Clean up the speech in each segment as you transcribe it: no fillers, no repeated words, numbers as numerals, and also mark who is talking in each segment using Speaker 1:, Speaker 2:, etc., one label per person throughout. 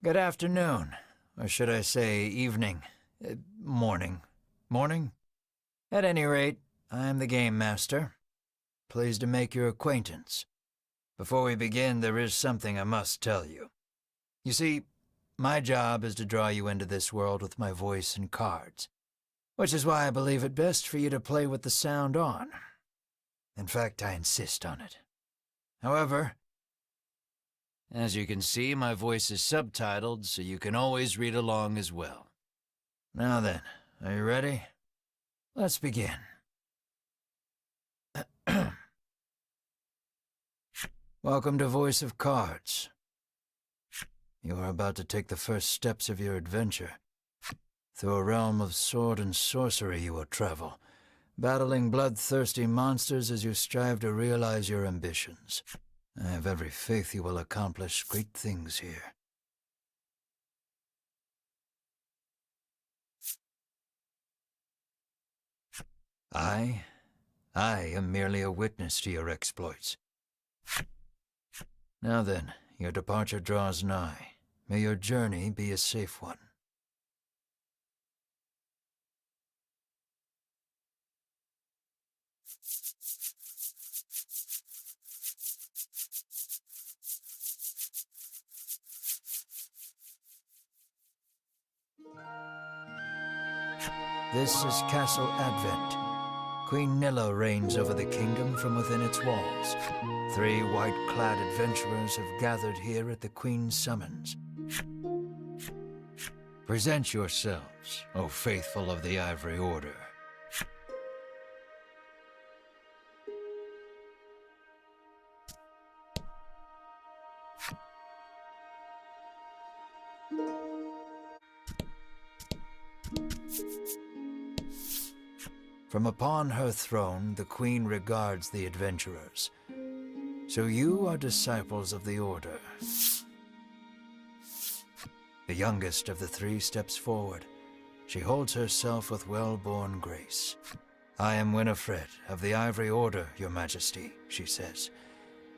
Speaker 1: Good afternoon, or should I say evening, morning. Morning? At any rate, I am the Game Master. Pleased to make your acquaintance. Before we begin, there is something I must tell you. You see, my job is to draw you into this world with my voice and cards, which is why I believe it best for you to play with the sound on. In fact, I insist on it. However, as you can see, my voice is subtitled, so you can always read along as well. Now then, are you ready? Let's begin. Welcome to Voice of Cards. You are about to take the first steps of your adventure. Through a realm of sword and sorcery you will travel, battling bloodthirsty monsters as you strive to realize your ambitions. I have every faith you will accomplish great things here. I am merely a witness to your exploits. Now then, your departure draws nigh. May your journey be a safe one. This is Castle Advent. Queen Nilla reigns over the kingdom from within its walls. 3 white-clad adventurers have gathered here at the Queen's summons. Present yourselves, O faithful of the Ivory Order. From upon her throne, the Queen regards the adventurers. So you are disciples of the Order. The youngest of the 3 steps forward. She holds herself with well-born grace. I am Winifred of the Ivory Order, Your Majesty, she says.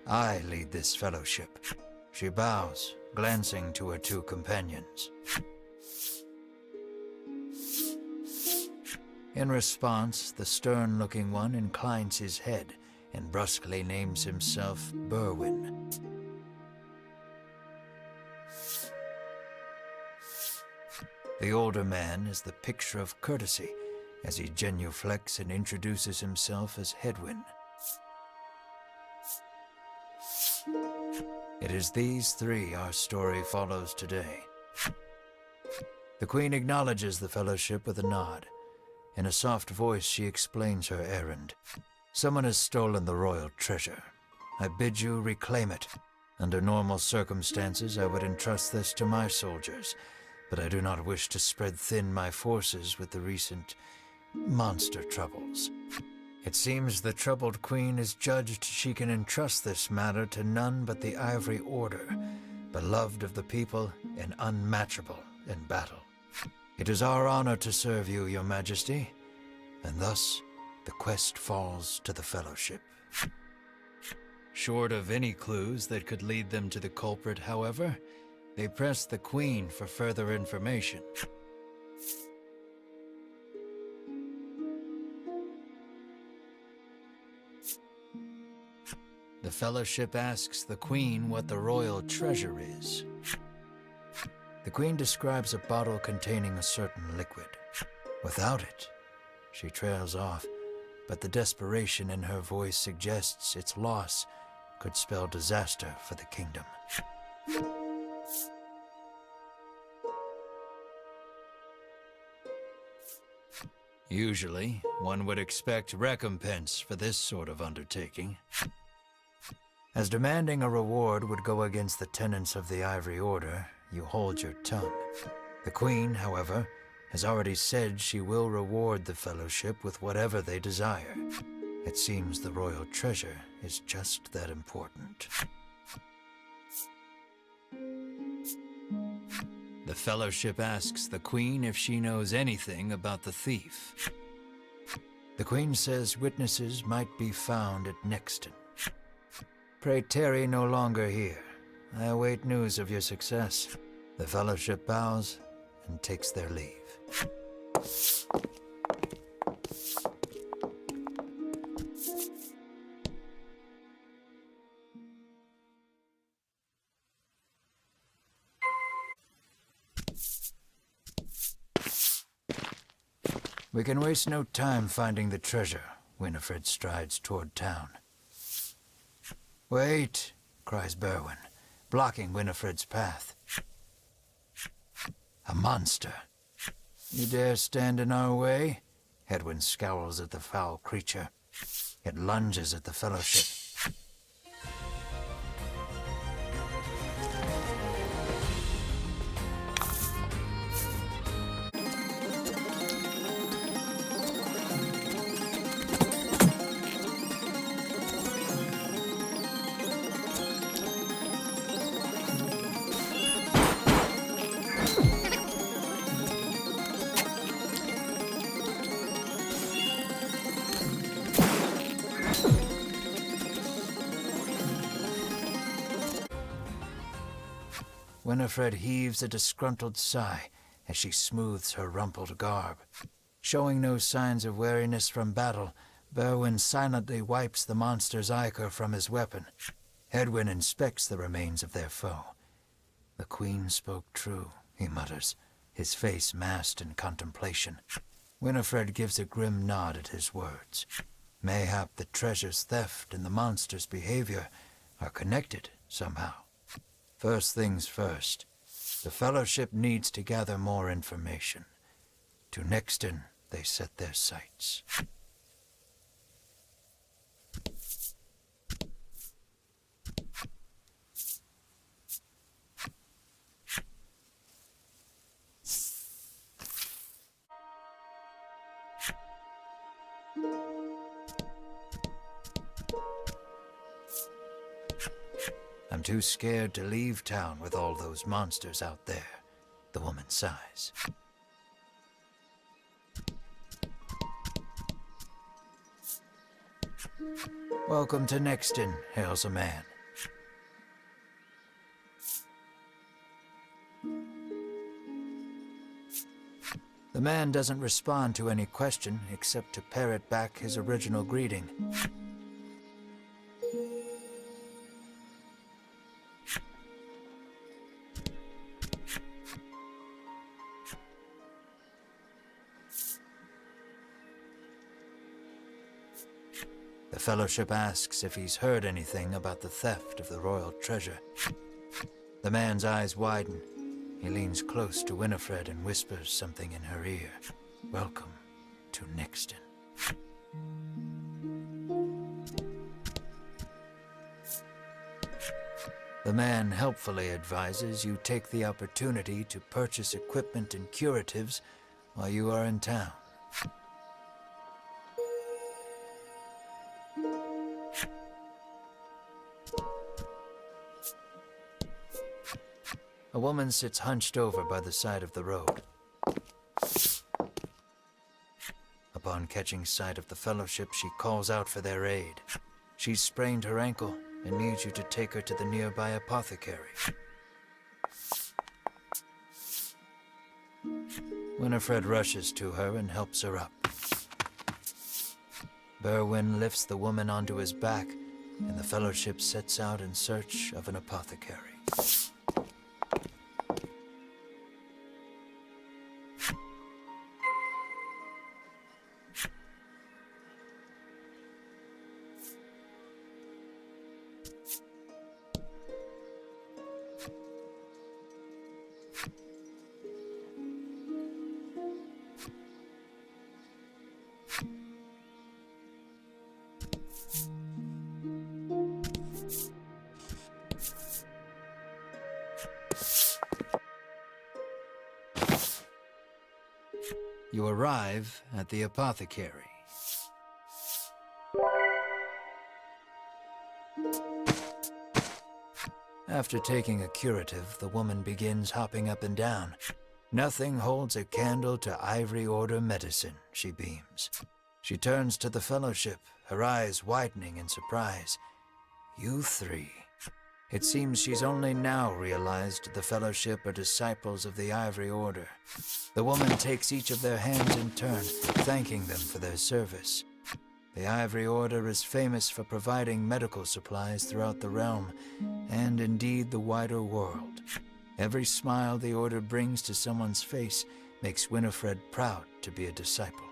Speaker 1: I lead this fellowship. She bows, glancing to her 2 companions. In response, the stern-looking one inclines his head and brusquely names himself Berwin. The older man is the picture of courtesy as he genuflects and introduces himself as Hedwyn. It is these 3 our story follows today. The Queen acknowledges the fellowship with a nod. In a soft voice, she explains her errand. Someone has stolen the royal treasure. I bid you reclaim it. Under normal circumstances, I would entrust this to my soldiers, but I do not wish to spread thin my forces with the recent monster troubles. It seems the troubled queen has judged she can entrust this matter to none but the Ivory Order, beloved of the people and unmatchable in battle. It is our honor to serve you, Your Majesty, and thus the quest falls to the Fellowship. Short of any clues that could lead them to the culprit, however, they press the Queen for further information. The Fellowship asks the Queen what the royal treasure is. The Queen describes a bottle containing a certain liquid. Without it, she trails off, but the desperation in her voice suggests its loss could spell disaster for the kingdom. Usually, one would expect recompense for this sort of undertaking. As demanding a reward would go against the tenets of the Ivory Order, you hold your tongue. The Queen, however, has already said she will reward the Fellowship with whatever they desire. It seems the royal treasure is just that important. The Fellowship asks the Queen if she knows anything about the thief. The Queen says witnesses might be found at Nexton. Pray tarry no longer here. I await news of your success. The Fellowship bows and takes their leave. We can waste no time finding the treasure. Winifred strides toward town. Wait, cries Berwin, blocking Winifred's path. A monster. You dare stand in our way? Hedwyn scowls at the foul creature. It lunges at the Fellowship. Winifred heaves a disgruntled sigh as she smooths her rumpled garb. Showing no signs of weariness from battle, Berwin silently wipes the monster's ichor from his weapon. Hedwyn inspects the remains of their foe. The Queen spoke true, he mutters, his face masked in contemplation. Winifred gives a grim nod at his words. Mayhap the treasure's theft and the monster's behavior are connected somehow. First things first, the Fellowship needs to gather more information. To Nexton they set their sights. I'm too scared to leave town with all those monsters out there, the woman sighs. Welcome to Nexton, hails a man. The man doesn't respond to any question except to parrot back his original greeting. The Fellowship asks if he's heard anything about the theft of the royal treasure. The man's eyes widen. He leans close to Winifred and whispers something in her ear. Welcome to Nexton. The man helpfully advises you take the opportunity to purchase equipment and curatives while you are in town. A woman sits hunched over by the side of the road. Upon catching sight of the Fellowship, she calls out for their aid. She's sprained her ankle and needs you to take her to the nearby apothecary. Winifred rushes to her and helps her up. Berwin lifts the woman onto his back, and the Fellowship sets out in search of an apothecary. You arrive at the apothecary. After taking a curative, the woman begins hopping up and down. Nothing holds a candle to Ivory Order medicine, she beams. She turns to the Fellowship, her eyes widening in surprise. You three. It seems she's only now realized the Fellowship are disciples of the Ivory Order. The woman takes each of their hands in turn, thanking them for their service. The Ivory Order is famous for providing medical supplies throughout the realm, and indeed the wider world. Every smile the Order brings to someone's face makes Winifred proud to be a disciple.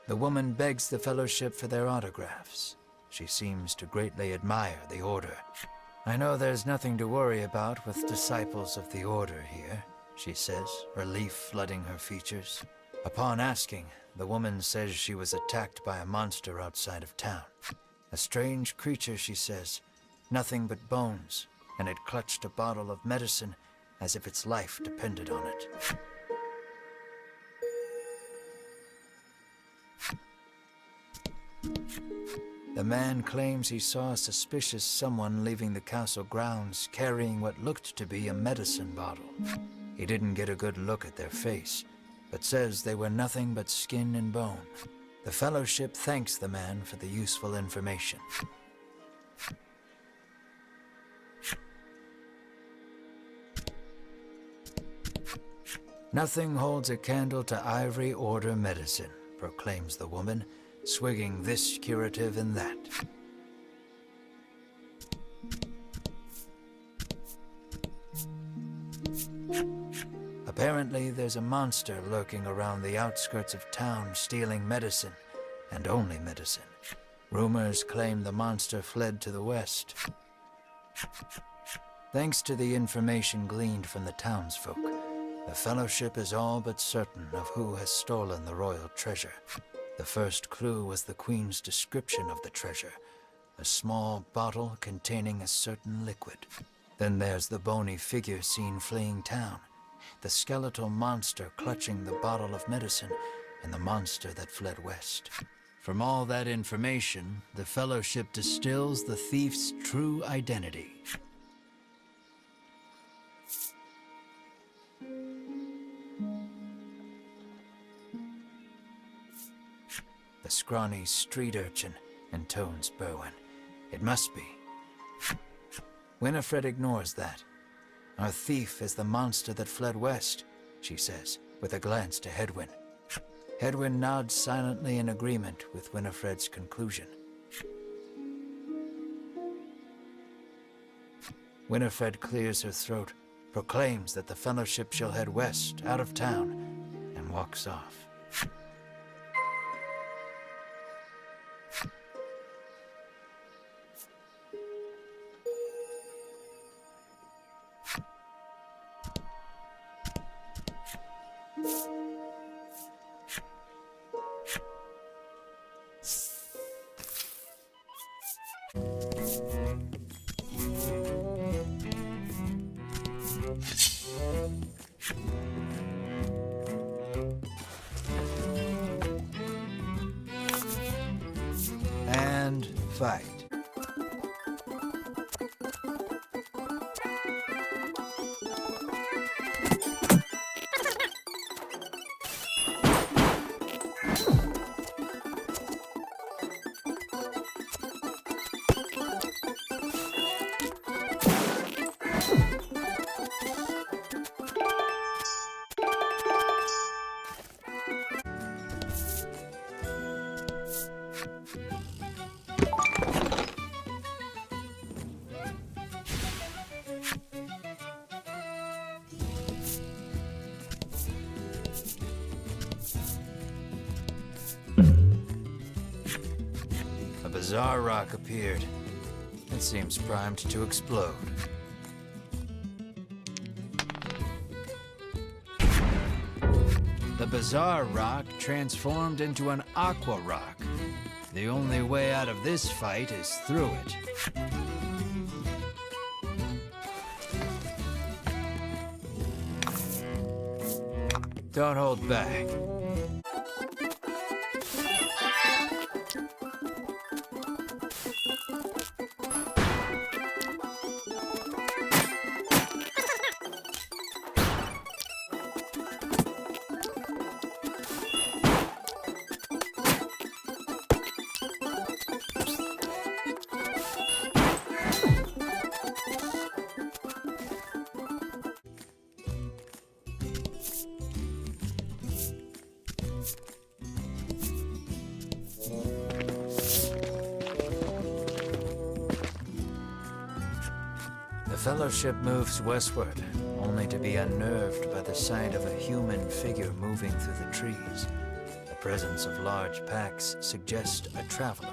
Speaker 1: The woman begs the Fellowship for their autographs. She seems to greatly admire the Order. I know there's nothing to worry about with disciples of the Order here, she says, relief flooding her features. Upon asking, the woman says she was attacked by a monster outside of town. A strange creature, she says, nothing but bones, and it clutched a bottle of medicine as if its life depended on it. The man claims he saw a suspicious someone leaving the castle grounds carrying what looked to be a medicine bottle. He didn't get a good look at their face, but says they were nothing but skin and bone. The Fellowship thanks the man for the useful information. Nothing holds a candle to Ivory Order medicine, proclaims the woman, swigging this curative and that. Apparently, there's a monster lurking around the outskirts of town stealing medicine, and only medicine. Rumors claim the monster fled to the west. Thanks to the information gleaned from the townsfolk, the Fellowship is all but certain of who has stolen the royal treasure. The first clue was the Queen's description of the treasure, a small bottle containing a certain liquid. Then there's the bony figure seen fleeing town, the skeletal monster clutching the bottle of medicine, and the monster that fled west. From all that information, the Fellowship distills the thief's true identity. The scrawny street urchin, intones Berwin. It must be. Winifred ignores that. Our thief is the monster that fled west, she says, with a glance to Hedwyn. Hedwyn nods silently in agreement with Winifred's conclusion. Winifred clears her throat, proclaims that the Fellowship shall head west, out of town, and walks off. And fight. A bizarre rock appeared. It seems primed to explode. The bizarre rock transformed into an aqua rock. The only way out of this fight is through it. Don't hold back. Fellowship moves westward, only to be unnerved by the sight of a human figure moving through the trees. The presence of large packs suggests a traveler.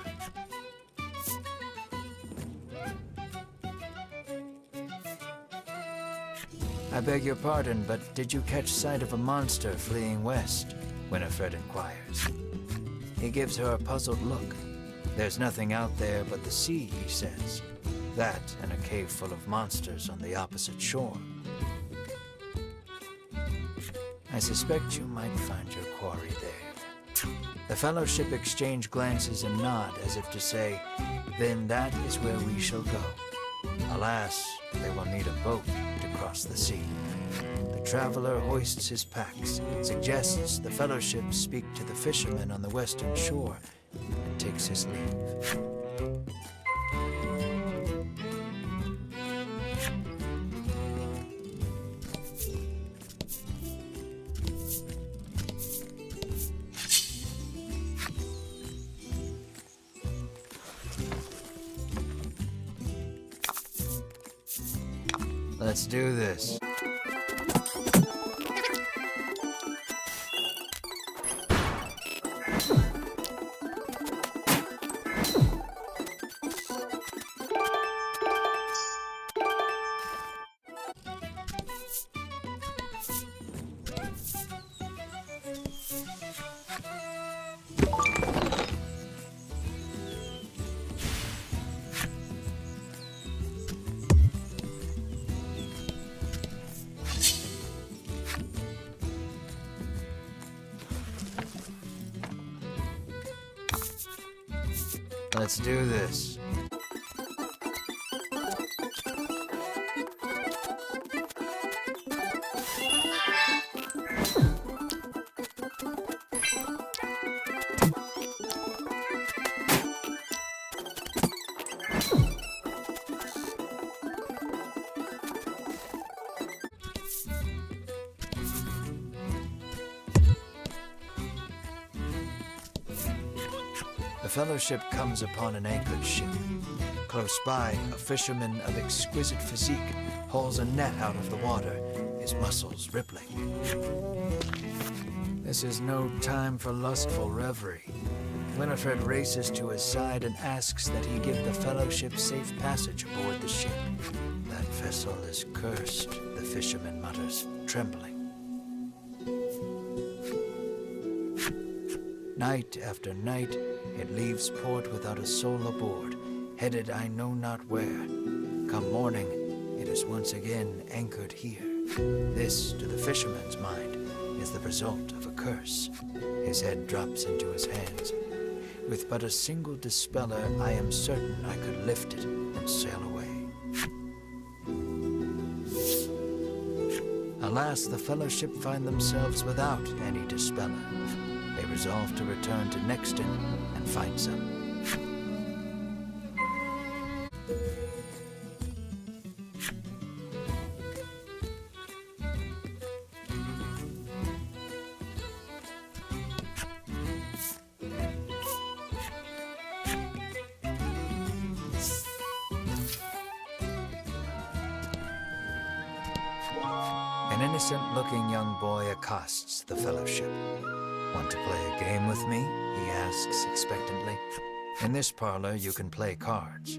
Speaker 1: I beg your pardon, but did you catch sight of a monster fleeing west? Winifred inquires. He gives her a puzzled look. There's nothing out there but the sea, he says. That and a cave full of monsters on the opposite shore. I suspect you might find your quarry there. The Fellowship exchange glances and nod as if to say, then that is where we shall go. Alas, they will need a boat to cross the sea. The traveler hoists his packs, suggests the Fellowship speak to the fishermen on the western shore, and takes his leave. Let's do this. Let's do this. The Fellowship comes upon an anchored ship. Close by, a fisherman of exquisite physique hauls a net out of the water, his muscles rippling. This is no time for lustful reverie. Winifred races to his side and asks that he give the Fellowship safe passage aboard the ship. That vessel is cursed, the fisherman mutters, trembling. Night after night, it leaves port without a soul aboard, headed I know not where. Come morning, it is once again anchored here. This, to the fisherman's mind, is the result of a curse. His head drops into his hands. With but a single dispeller, I am certain I could lift it and sail away. Alas, the Fellowship find themselves without any dispeller. They resolve to return to Nexton and find some. An innocent-looking young boy accosts the Fellowship. Want to play a game with me? He asks expectantly. In this parlor, you can play cards.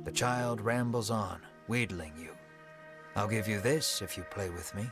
Speaker 1: The child rambles on, wheedling you. I'll give you this if you play with me.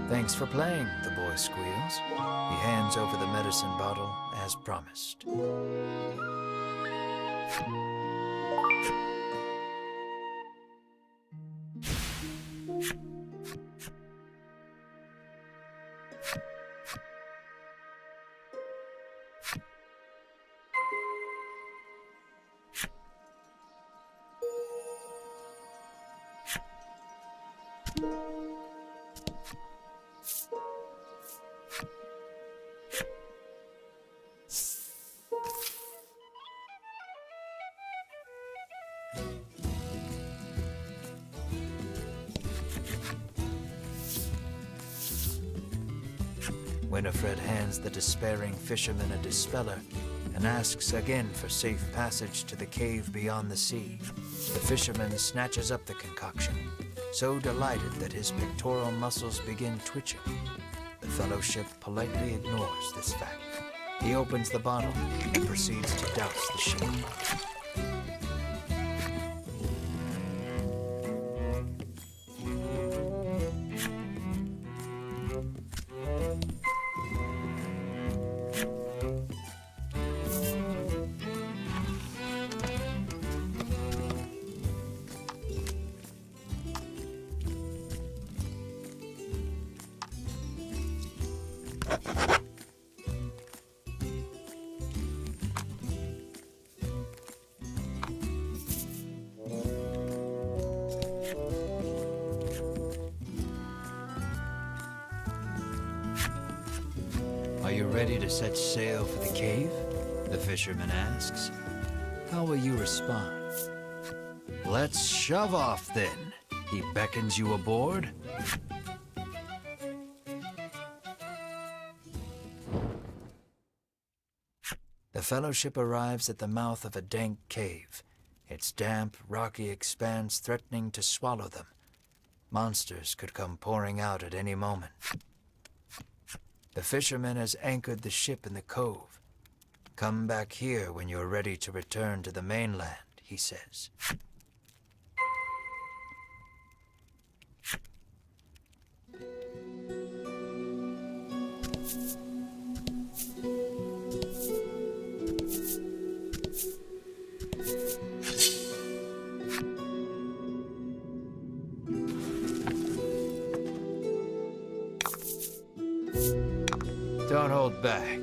Speaker 1: Thanks for playing, the boy squeals. He hands over the medicine bottle as promised. Winifred hands the despairing fisherman a dispeller and asks again for safe passage to the cave beyond the sea. The fisherman snatches up the concoction, so delighted that his pectoral muscles begin twitching. The Fellowship politely ignores this fact. He opens the bottle and proceeds to douse the ship. Are you ready to set sail for the cave? The fisherman asks. How will you respond? Let's shove off then. He beckons you aboard. The Fellowship arrives at the mouth of a dank cave, its damp, rocky expanse threatening to swallow them. Monsters could come pouring out at any moment. The fisherman has anchored the ship in the cove. Come back here when you're ready to return to the mainland, he says. Don't hold back.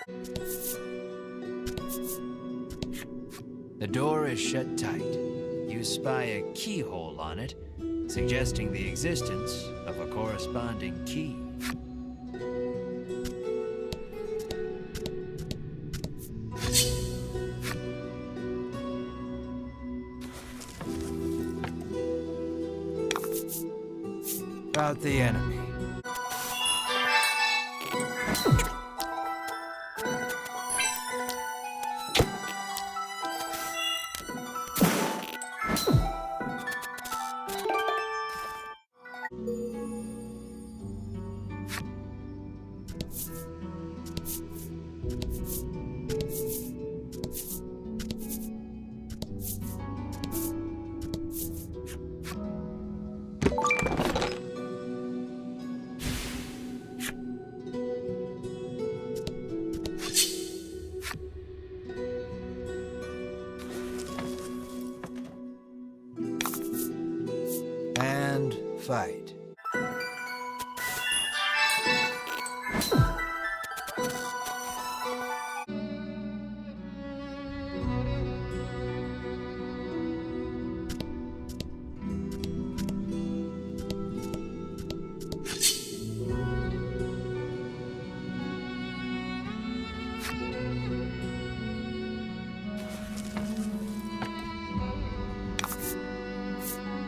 Speaker 1: The door is shut tight. You spy a keyhole on it, suggesting the existence of a corresponding key. About the enemy. And fight.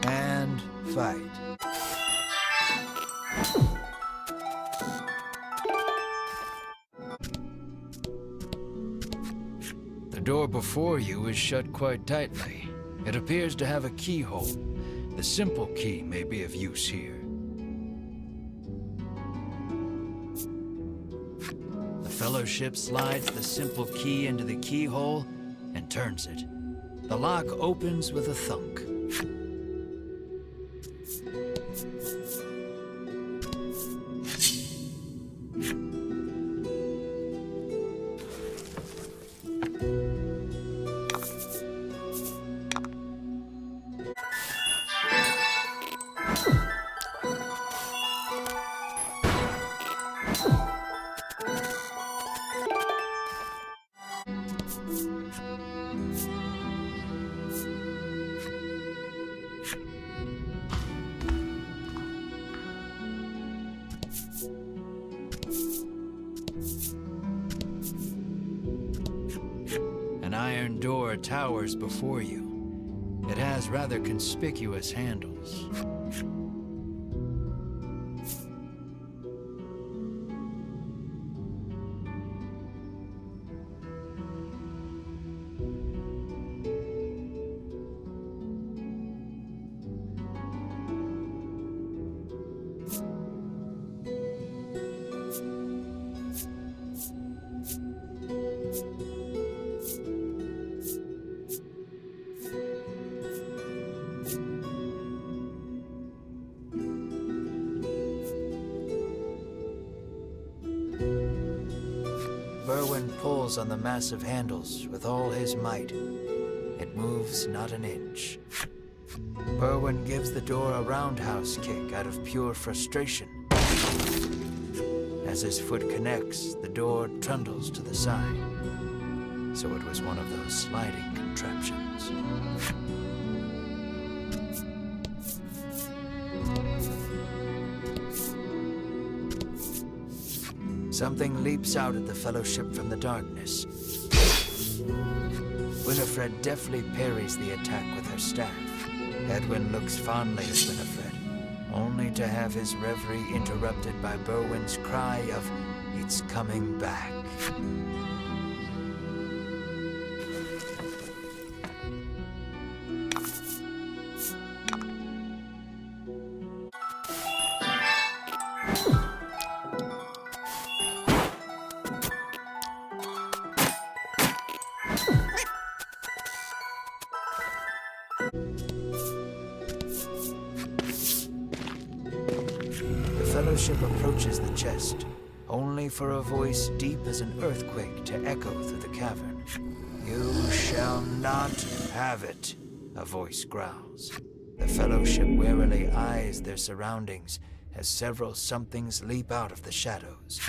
Speaker 1: And fight. The door before you is shut quite tightly. It appears to have a keyhole. The simple key may be of use here. The Fellowship slides the simple key into the keyhole and turns it. The lock opens with a thunk. An iron door towers before you. It has rather conspicuous handles. Berwin pulls on the massive handles with all his might. It moves not an inch. Berwin gives the door a roundhouse kick out of pure frustration. As his foot connects, the door trundles to the side. So it was one of those sliding contraptions. Something leaps out at the Fellowship from the darkness. Winifred deftly parries the attack with her staff. Edwin looks fondly at Winifred, only to have his reverie interrupted by Berwin's cry of, "It's coming back." The Fellowship approaches the chest, only for a voice deep as an earthquake to echo through the cavern. "You shall not have it," a voice growls. The Fellowship warily eyes their surroundings as several somethings leap out of the shadows.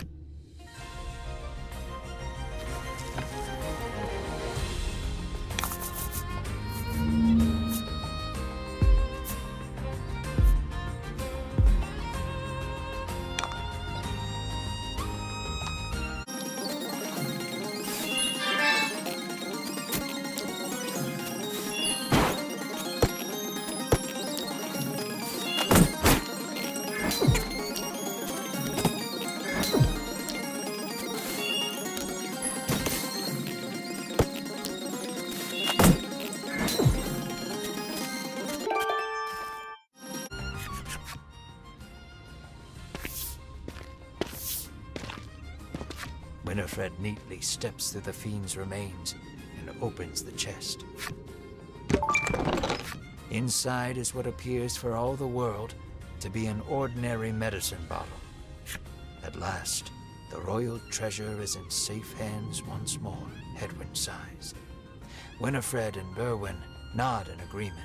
Speaker 1: Winifred neatly steps through the fiend's remains and opens the chest. Inside is what appears for all the world to be an ordinary medicine bottle. At last, the royal treasure is in safe hands once more, Hedwyn sighs. Winifred and Berwin nod in agreement.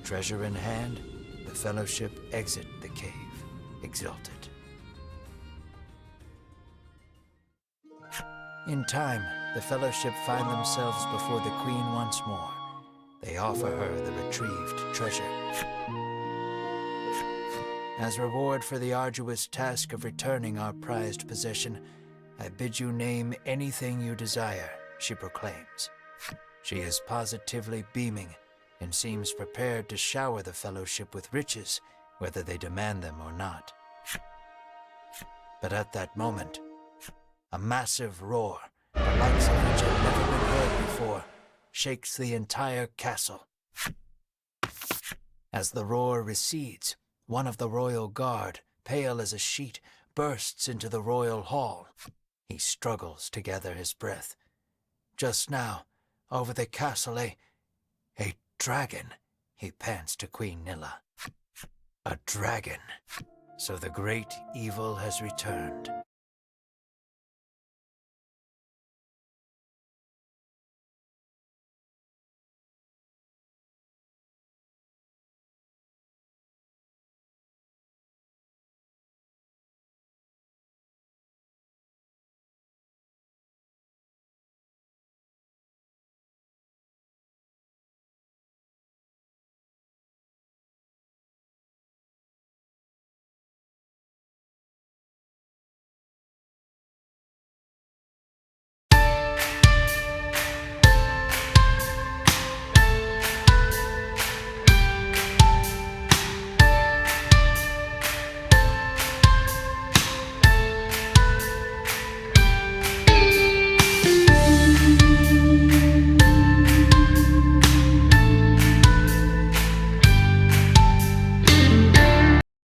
Speaker 1: Treasure in hand, the Fellowship exit the cave, exulted. In time, the Fellowship find themselves before the Queen once more. They offer her the retrieved treasure. As reward for the arduous task of returning our prized possession, I bid you name anything you desire, she proclaims. She is positively beaming and seems prepared to shower the Fellowship with riches, whether they demand them or not. But at that moment, a massive roar, the likes of which had never been heard before, shakes the entire castle. As the roar recedes, one of the royal guard, pale as a sheet, bursts into the royal hall. He struggles to gather his breath. Just now, over the castle, a dragon, he pants to Queen Nilla. A dragon. So the great evil has returned.